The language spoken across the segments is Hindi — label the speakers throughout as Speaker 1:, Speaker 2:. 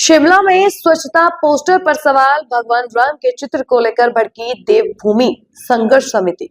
Speaker 1: शिमला में स्वच्छता पोस्टर पर सवाल, भगवान राम के चित्र को लेकर भड़की देवभूमि संघर्ष समिति।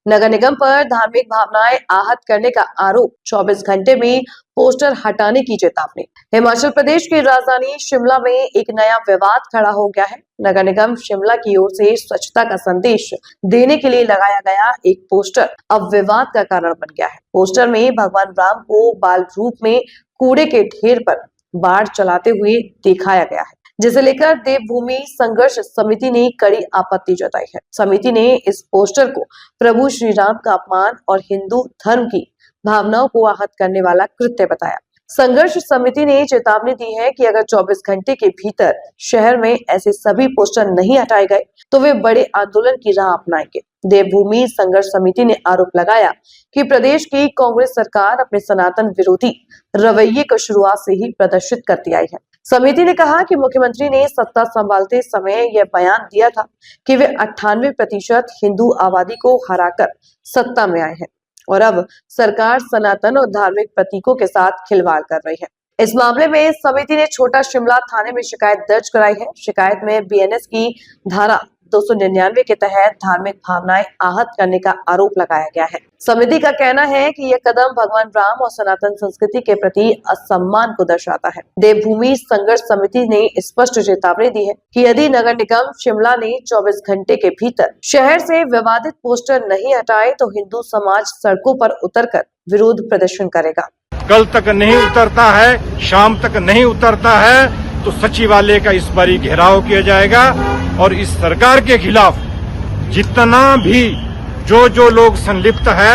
Speaker 1: नगर निगम पर धार्मिक भावनाएं आहत करने का आरोप, 24 घंटे में पोस्टर हटाने की चेतावनी। हिमाचल प्रदेश की राजधानी शिमला में एक नया विवाद खड़ा हो गया है। नगर निगम शिमला की ओर से स्वच्छता का संदेश देने के लिए लगाया गया एक पोस्टर अब विवाद का कारण बन गया है। पोस्टर में भगवान राम को बाल रूप में कूड़े के ढेर पर बाढ़ चलाते हुए दिखाया गया है, जिसे लेकर देवभूमि संघर्ष समिति ने कड़ी आपत्ति जताई है। समिति ने इस पोस्टर को प्रभु श्री राम का अपमान और हिंदू धर्म की भावनाओं को आहत करने वाला कृत्य बताया। संघर्ष समिति ने चेतावनी दी है कि अगर 24 घंटे के भीतर शहर में ऐसे सभी पोस्टर नहीं हटाए गए तो वे बड़े आंदोलन की राह अपनाएंगे। देवभूमि संघर्ष समिति ने आरोप लगाया कि प्रदेश की कांग्रेस सरकार अपने सनातन विरोधी रवैये को शुरुआत से ही प्रदर्शित करती आई है। समिति ने कहा कि मुख्यमंत्री ने सत्ता संभालते समय यह बयान दिया था कि वे 98% हिंदू आबादी को हराकर सत्ता में आए हैं और अब सरकार सनातन और धार्मिक प्रतीकों के साथ खिलवाड़ कर रही है। इस मामले में समिति ने छोटा शिमला थाने में शिकायत दर्ज कराई है। शिकायत में बीएनएस की धारा 299 के तहत धार्मिक भावनाएं आहत करने का आरोप लगाया गया है। समिति का कहना है कि यह कदम भगवान राम और सनातन संस्कृति के प्रति असम्मान को दर्शाता है। देवभूमि संघर्ष समिति ने स्पष्ट चेतावनी दी है कि यदि नगर निगम शिमला ने 24 घंटे के भीतर शहर से विवादित पोस्टर नहीं हटाए तो हिंदू समाज सड़कों पर उतरकर विरोध प्रदर्शन करेगा।
Speaker 2: कल तक नहीं उतरता है, शाम तक नहीं उतरता है तो सचिवालय का इस बारी घेराव किया जाएगा और इस सरकार के खिलाफ जितना भी जो लोग संलिप्त है,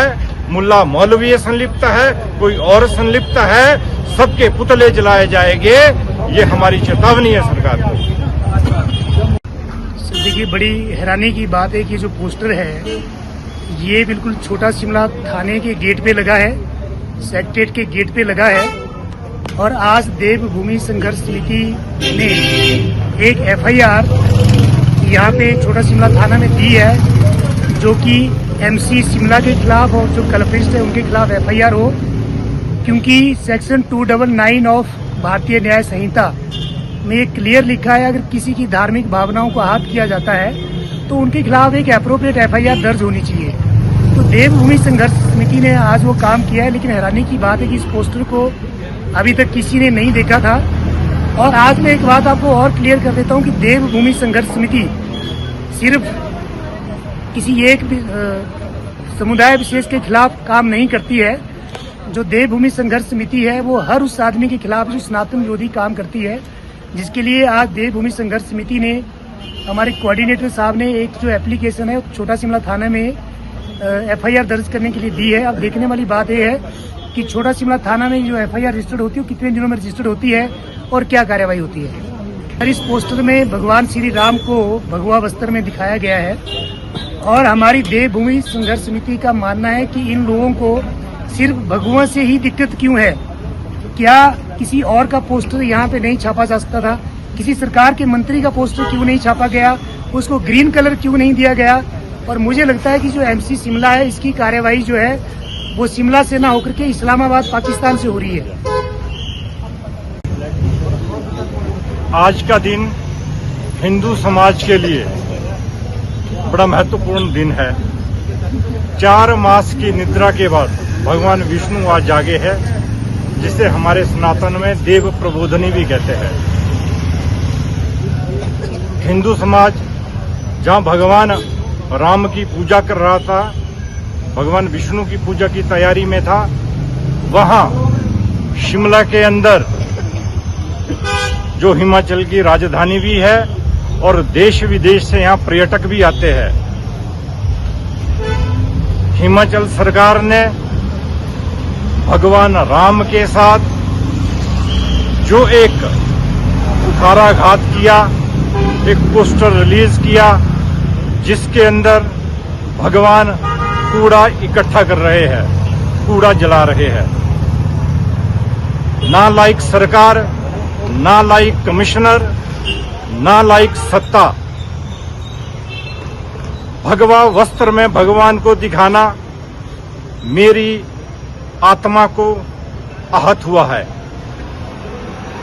Speaker 2: मुल्ला मौलवी संलिप्त है, कोई और संलिप्त है, सबके पुतले जलाए जाएंगे। ये हमारी चेतावनी है सरकार को।
Speaker 3: देखिए, बड़ी हैरानी की बात है कि जो पोस्टर है ये बिल्कुल छोटा शिमला थाने के गेट पे लगा है, सेक्रेटेरिएट के गेट पे लगा है और आज देवभूमि संघर्ष समिति ने एक एफआईआर यहाँ पे छोटा शिमला थाना में दी है, जो कि एमसी शिमला के खिलाफ और जो कल्प्रिट है उनके खिलाफ एफआईआर हो, क्योंकि सेक्शन 299 ऑफ भारतीय न्याय संहिता में एक क्लियर लिखा है अगर किसी की धार्मिक भावनाओं को आहत किया जाता है तो उनके खिलाफ एक एप्रोप्रिएट एफआईआर दर्ज होनी चाहिए। तो देवभूमि संघर्ष समिति ने आज वो काम किया है, लेकिन हैरानी की बात है कि इस पोस्टर को अभी तक किसी ने नहीं देखा था। और आज मैं एक बात आपको और क्लियर कर देता हूं कि देवभूमि संघर्ष समिति सिर्फ किसी एक समुदाय विशेष के खिलाफ काम नहीं करती है। जो देवभूमि संघर्ष समिति है वो हर उस आदमी के खिलाफ जो सनातन विरोधी काम करती है, जिसके लिए आज देवभूमि संघर्ष समिति ने हमारे कोऑर्डिनेटर साहब ने एक जो एप्लीकेशन है छोटा शिमला थाना में एफआईआर दर्ज करने के लिए दी है। अब देखने वाली बात यह है कि छोटा शिमला थाना में जो एफआईआर रजिस्टर्ड होती है वो कितने दिनों में रजिस्टर्ड होती है और क्या कार्यवाही होती है। और इस पोस्टर में भगवान श्री राम को भगवा वस्त्र में दिखाया गया है और हमारी देवभूमि संघर्ष समिति का मानना है कि इन लोगों को सिर्फ भगवा से ही दिक्कत क्यों है। क्या किसी और का पोस्टर यहाँ पे नहीं छापा जा सकता था? किसी सरकार के मंत्री का पोस्टर क्यों नहीं छापा गया? उसको ग्रीन कलर क्यों नहीं दिया गया? और मुझे लगता है कि जो एमसी शिमला है इसकी कार्यवाही जो है वो शिमला से ना होकर के इस्लामाबाद पाकिस्तान से हो रही है।
Speaker 2: आज का दिन हिंदू समाज के लिए बड़ा महत्वपूर्ण दिन है। 4 मास की निद्रा के बाद भगवान विष्णु आज जागे हैं, जिसे हमारे सनातन में देव प्रबोधनी भी कहते हैं। हिंदू समाज जहां भगवान राम की पूजा कर रहा था, भगवान विष्णु की पूजा की तैयारी में था, वहां शिमला के अंदर जो हिमाचल की राजधानी भी है और देश विदेश से यहां पर्यटक भी आते हैं, हिमाचल सरकार ने भगवान राम के साथ जो एक कुठाराघात किया, एक पोस्टर रिलीज किया जिसके अंदर भगवान कूड़ा इकट्ठा कर रहे हैं, कूड़ा जला रहे हैं। ना लाइक सरकार, ना लाइक कमिश्नर, ना लाइक सत्ता। भगवा वस्त्र में भगवान को दिखाना मेरी आत्मा को आहत हुआ है।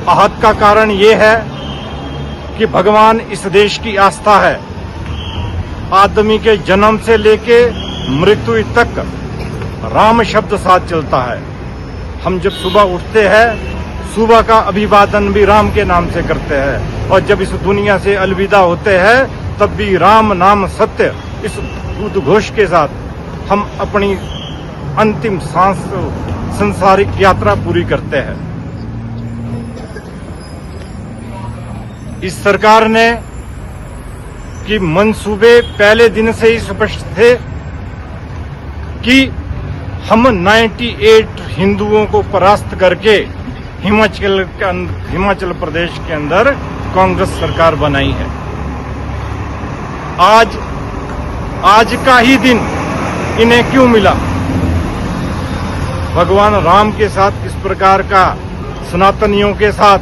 Speaker 2: आहत का कारण ये है कि भगवान इस देश की आस्था है। आदमी के जन्म से लेके मृत्यु तक राम शब्द साथ चलता है। हम जब सुबह उठते हैं, सुबह का अभिवादन भी राम के नाम से करते हैं, और जब इस दुनिया से अलविदा होते हैं तब भी राम नाम सत्य इस उद्घोष के साथ हम अपनी अंतिम सांस संसारिक यात्रा पूरी करते हैं। इस सरकार ने कि मंसूबे पहले दिन से ही स्पष्ट थे कि हम 98 हिंदुओं को परास्त करके हिमाचल प्रदेश के अंदर कांग्रेस सरकार बनाई है। आज का ही दिन इन्हें क्यों मिला? भगवान राम के साथ इस प्रकार का सनातनियों के साथ,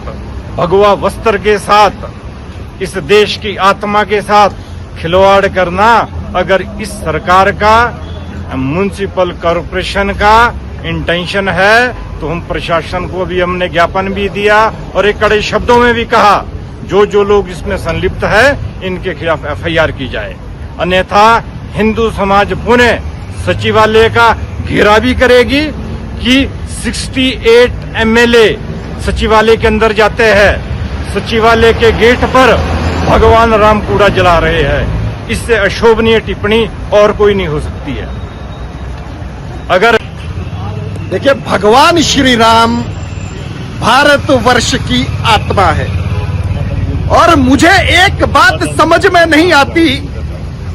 Speaker 2: भगवा वस्त्र के साथ, इस देश की आत्मा के साथ खिलवाड़ करना अगर इस सरकार का, म्युनिसिपल कॉरपोरेशन का इंटेंशन है तो हम प्रशासन को भी हमने ज्ञापन भी दिया और एक कड़े शब्दों में भी कहा जो लोग इसमें संलिप्त है इनके खिलाफ एफआईआर की जाए, अन्यथा हिंदू समाज पुणे सचिवालय का घेरा भी करेगी कि 68 एमएलए सचिवालय के अंदर जाते हैं, सचिवालय के गेट पर भगवान राम कूड़ा जला रहे हैं। इससे अशोभनीय टिप्पणी और कोई नहीं हो सकती है। अगर
Speaker 4: देखिए, भगवान श्री राम भारतवर्ष की आत्मा है और मुझे एक बात समझ में नहीं आती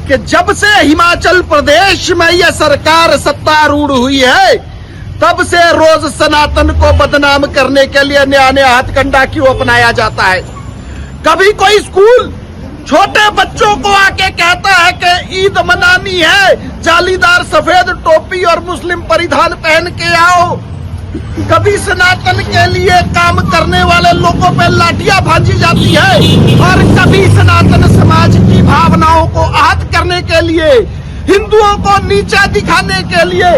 Speaker 4: कि जब से हिमाचल प्रदेश में यह सरकार सत्तारूढ़ हुई है तब से रोज सनातन को बदनाम करने के लिए नया नया हथकंडा क्यों अपनाया जाता है। कभी कोई स्कूल छोटे बच्चों को आके कहता है कि ईद मनानी है, जालीदार सफेद टोपी और मुस्लिम परिधान पहन के आओ। कभी सनातन के लिए काम करने वाले लोगों पे लाठियां भांजी जाती है और कभी सनातन समाज की भावनाओं को आहत करने के लिए, हिंदुओं को नीचा दिखाने के लिए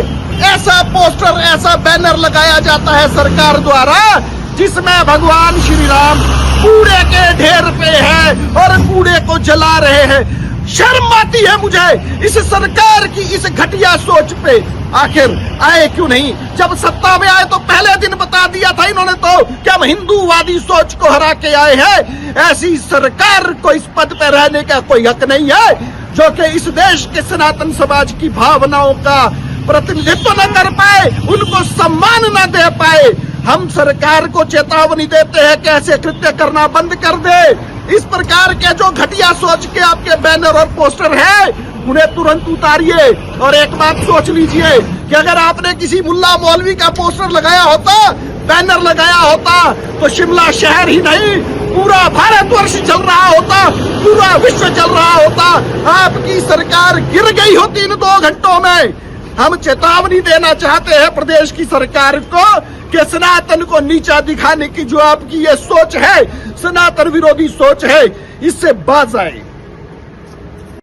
Speaker 4: ऐसा पोस्टर, ऐसा बैनर लगाया जाता है सरकार द्वारा जिसमें भगवान श्री राम कूड़े के ढेर पे है और कूड़े को जला रहे हैं। शर्म आती है मुझे इस सरकार की इस घटिया सोच पे। आखिर आए क्यों नहीं? जब सत्ता में आए तो पहले दिन बता दिया था इन्होंने तो कि हम हिंदूवादी सोच को हरा के आए हैं। ऐसी सरकार को इस पद पे रहने का कोई हक नहीं है जो कि इस देश के सनातन समाज की भावनाओं का प्रतिनिधित्व न कर पाए, उनको सम्मान न दे पाए। हम सरकार को चेतावनी देते हैं कि ऐसे कृत्य करना बंद कर दे। इस प्रकार के जो घटिया सोच के आपके बैनर और पोस्टर हैं उन्हें तुरंत उतारिए। और एक बात सोच लीजिए कि अगर आपने किसी मुल्ला मौलवी का पोस्टर लगाया होता, बैनर लगाया होता, तो शिमला शहर ही नहीं पूरा भारतवर्ष चल रहा होता, पूरा विश्व चल रहा होता। आपकी सरकार गिर गई होती इन 2 घंटों में। हम चेतावनी देना चाहते हैं प्रदेश की सरकार को कि सनातन को नीचा दिखाने की जो आपकी ये सोच है, सनातन विरोधी सोच है, इससे बाज आए।